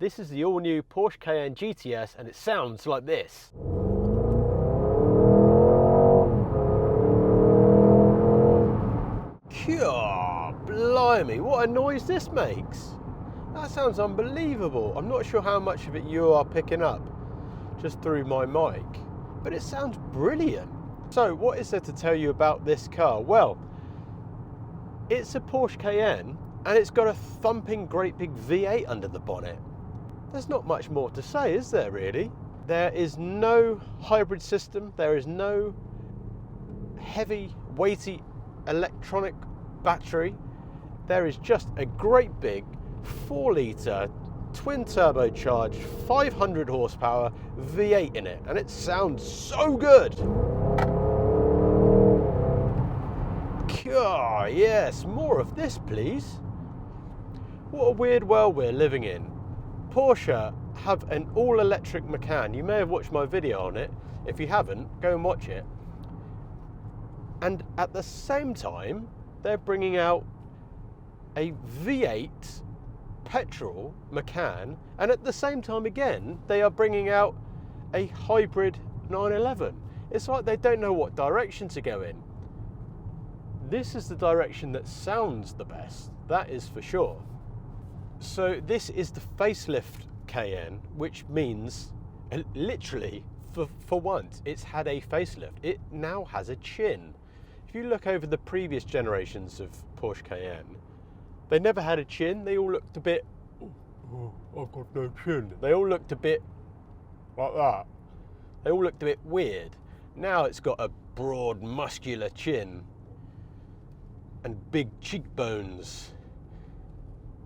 This is the all-new Porsche Cayenne GTS and it sounds like this. Blimey, what a noise this makes. That sounds unbelievable. I'm not sure how much of it you are picking up just through my mic, but it sounds brilliant. So what is there to tell you about this car? Well, it's a Porsche Cayenne and it's got a thumping great big V8 under the bonnet. There's not much more to say, is there really? There is no hybrid system. There is no heavy, weighty electronic battery. There is just a great big 4-litre twin turbocharged 500 horsepower V8 in it, and it sounds so good. God, yes, more of this please. What a weird world we're living in. Porsche have an all-electric Macan. You may have watched my video on it. If you haven't, go and watch it. And at the same time, they're bringing out a V8 petrol Macan, and at the same time again, they are bringing out a hybrid 911. It's like they don't know what direction to go in. This is the direction that sounds the best, that is for sure. So this is the facelift Cayenne, which means literally for once it's had a facelift. It now has a chin. If you look over the previous generations of Porsche Cayenne, they never had a chin. They all looked a bit, oh, I've got no chin. They all looked a bit like that. They all looked a bit weird. Now it's got a broad, muscular chin and big cheekbones.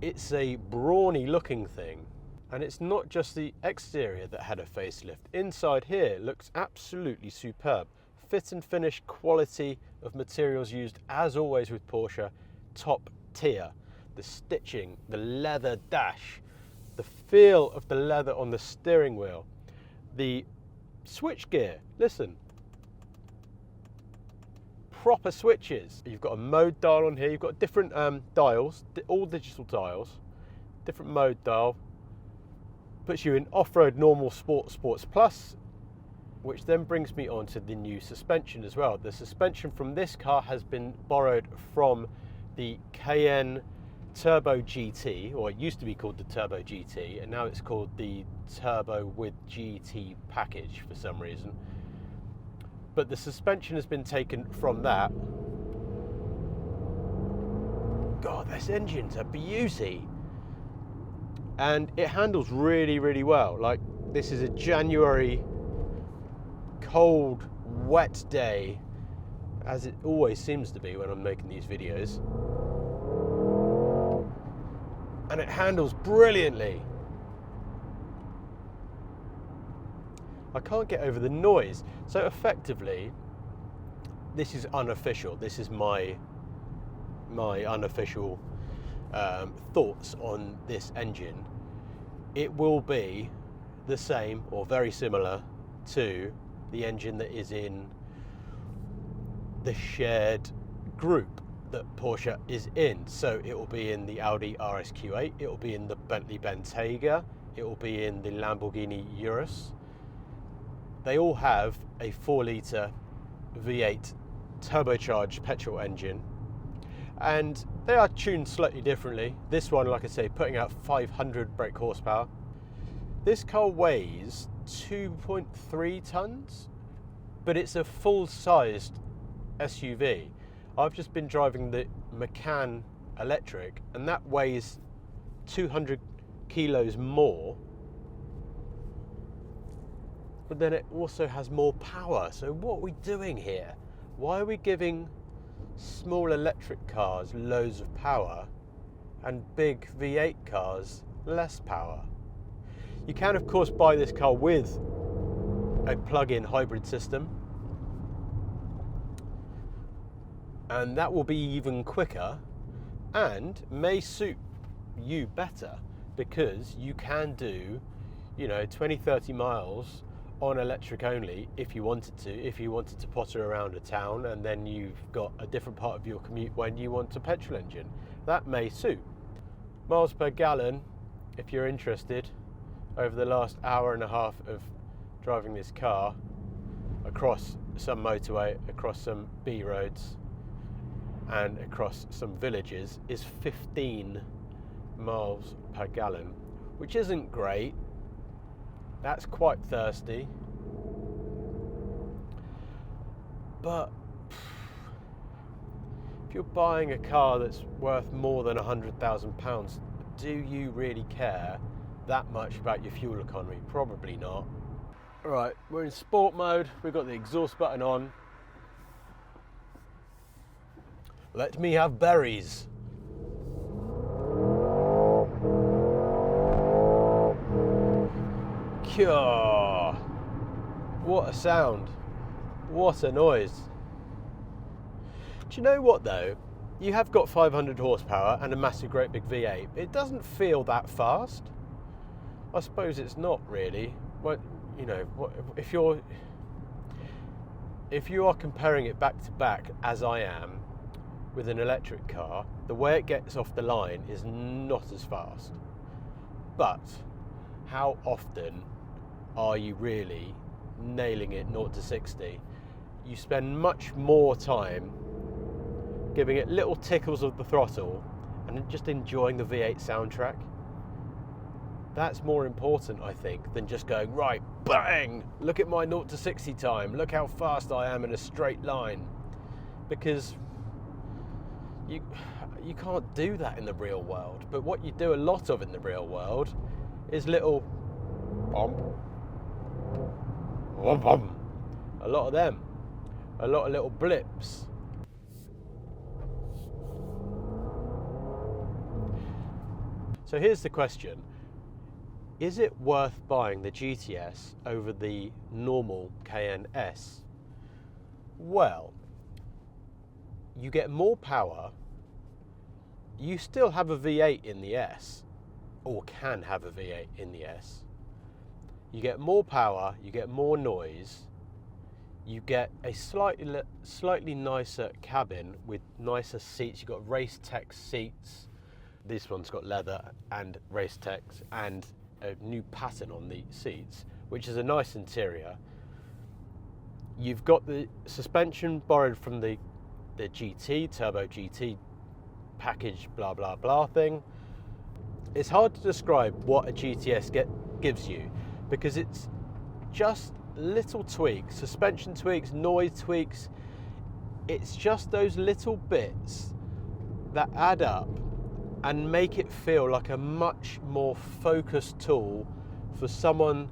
It's a brawny looking thing. And it's not just the exterior that had a facelift. Inside here looks absolutely superb. Fit and finish quality of materials used, as always with Porsche, top tier. The stitching, the leather dash, the feel of the leather on the steering wheel, the switch gear, listen, proper switches. You've got a mode dial on here, you've got different dials, all digital dials, different mode dial, puts you in off-road, normal, sport, sports plus, which then brings me on to the new suspension as well. The suspension from this car has been borrowed from the Cayenne Turbo GT, or it used to be called the Turbo GT, and now it's called the Turbo with GT package for some reason. But the suspension has been taken from that. God, this engine's a beauty. And it handles really, really well. Like, this is a January cold, wet day, as it always seems to be when I'm making these videos. And it handles brilliantly. I can't get over the noise. So effectively, this is unofficial. This is my unofficial thoughts on this engine. It will be the same or very similar to the engine that is in the shared group that Porsche is in. So it will be in the Audi RSQ8, it will be in the Bentley Bentayga, it will be in the Lamborghini Urus. They all have a 4-litre V8 turbocharged petrol engine, and they are tuned slightly differently. This one, like I say, putting out 500 brake horsepower. This car weighs 2.3 tons, but it's a full-sized SUV. I've just been driving the Macan electric, and that weighs 200 kilos more, but then it also has more power. So what are we doing here? Why are we giving small electric cars loads of power and big V8 cars less power? You can of course buy this car with a plug-in hybrid system, and that will be even quicker and may suit you better, because you can do, 20-30 miles on electric only if you wanted to potter around a town, and then you've got a different part of your commute when you want a petrol engine. That may suit. Miles per gallon, if you're interested, over the last hour and a half of driving this car across some motorway, across some B roads and across some villages, is 15 miles per gallon, which isn't great. That's quite thirsty, but if you're buying a car that's worth more than £100,000, do you really care that much about your fuel economy? Probably not. Right, we're in sport mode. We've got the exhaust button on. Let me have berries. Cure. What a sound. What a noise. Do you know what though? You have got 500 horsepower and a massive great big V8. It doesn't feel that fast. I suppose it's not really. Well, you know, if you are comparing it back to back, as I am, with an electric car, the way it gets off the line is not as fast. But how often are you really nailing it 0 to 60? You spend much more time giving it little tickles of the throttle and just enjoying the V8 soundtrack. That's more important, I think, than just going, right, bang, look at my 0 to 60 time, look how fast I am in a straight line. Because you can't do that in the real world. But what you do a lot of in the real world is little bump, bump, bump. A lot of them. A lot of little blips. So here's the question. Is it worth buying the GTS over the normal Cayenne S? Well, you get more power. You still have a V8 in the S, or can have a V8 in the S. You get more power, you get more noise, you get a slightly nicer cabin with nicer seats. You've got Race Tech seats. This one's got leather and Race Tech and a new pattern on the seats, which is a nice interior. You've got the suspension borrowed from the GT, Turbo GT package, blah, blah, blah thing. It's hard to describe what a GTS gives you because it's just little tweaks, suspension tweaks, noise tweaks. It's just those little bits that add up and make it feel like a much more focused tool for someone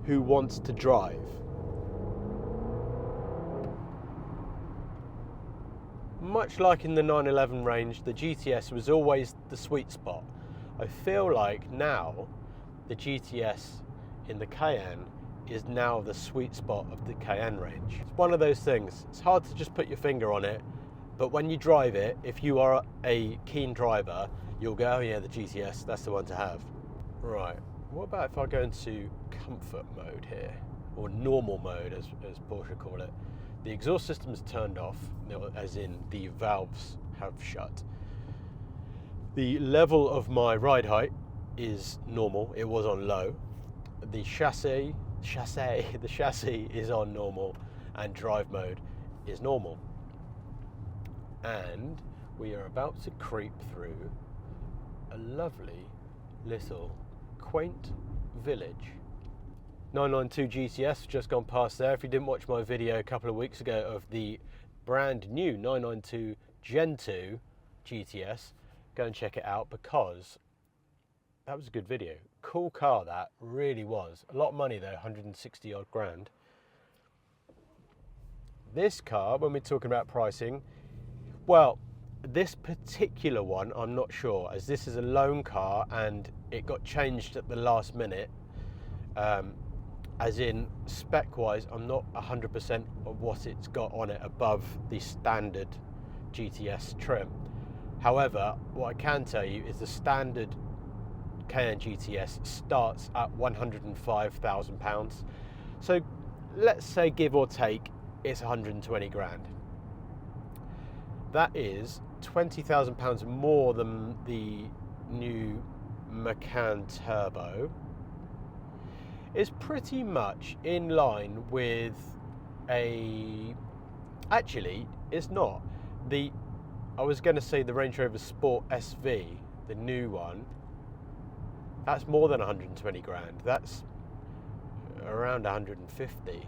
who wants to drive. Much like in the 911 range, the GTS was always the sweet spot. I feel like now the GTS in the Cayenne is now the sweet spot of the Cayenne range. It's one of those things. It's hard to just put your finger on it, but when you drive it, if you are a keen driver, you'll go, oh yeah, the GTS, that's the one to have. Right, what about if I go into comfort mode here, or normal mode as Porsche call it. The exhaust system is turned off, as in the valves have shut. The level of my ride height is normal, it was on low. The chassis is on normal, and drive mode is normal. And we are about to creep through a lovely little quaint village. 992 GTS just gone past there. If you didn't watch my video a couple of weeks ago of the brand new 992 Gen 2 GTS, go and check it out because that was a good video. Cool car, that really was. A lot of money though, 160 odd grand. This car, when we're talking about pricing, well, this particular one, I'm not sure, as this is a loan car and it got changed at the last minute. As in spec-wise, I'm not 100% of what it's got on it above the standard GTS trim. However, what I can tell you is the standard Cayenne GTS starts at £105,000. So let's say, give or take, it's 120 grand. That is £20,000 more than the new Macan Turbo is pretty much in line with actually it's not. I was going to say the Range Rover Sport SV, the new one, that's more than 120 grand. That's around 150.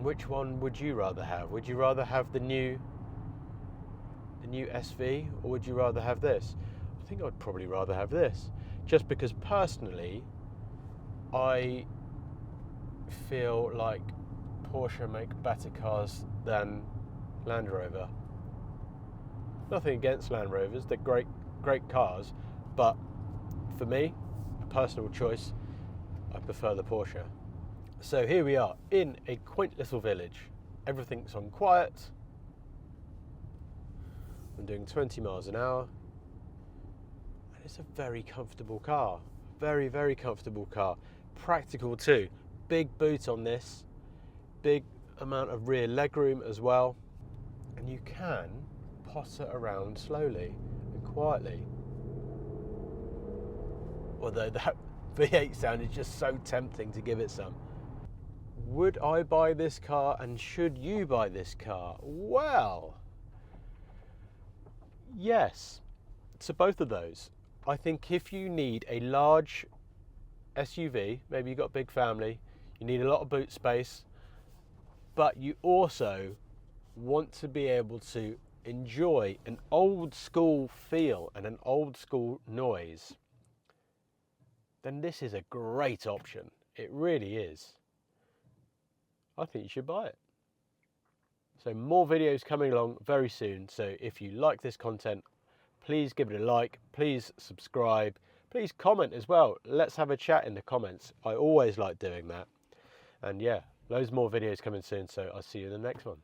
Which one would you rather have? Would you rather have the new SV, or would you rather have this? I think I'd probably rather have this, just because personally I feel like Porsche make better cars than Land Rover. Nothing against Land Rovers, they're great cars, but for me, personal choice, I prefer the Porsche. So here we are in a quaint little village. Everything's on quiet. I'm doing 20 miles an hour. And it's a very comfortable car. Very, very comfortable car. Practical too. Big boot on this. Big amount of rear legroom as well. And you can potter around slowly and quietly. Although that V8 sound is just so tempting to give it some. Would I buy this car, and should you buy this car? Well, yes, to both of those. I think if you need a large SUV, maybe you've got a big family, you need a lot of boot space, but you also want to be able to enjoy an old school feel and an old school noise, then this is a great option. It really is. I think you should buy it. So more videos coming along very soon. So if you like this content, please give it a like, please subscribe, please comment as well. Let's have a chat in the comments. I always like doing that. And yeah, loads more videos coming soon. So I'll see you in the next one.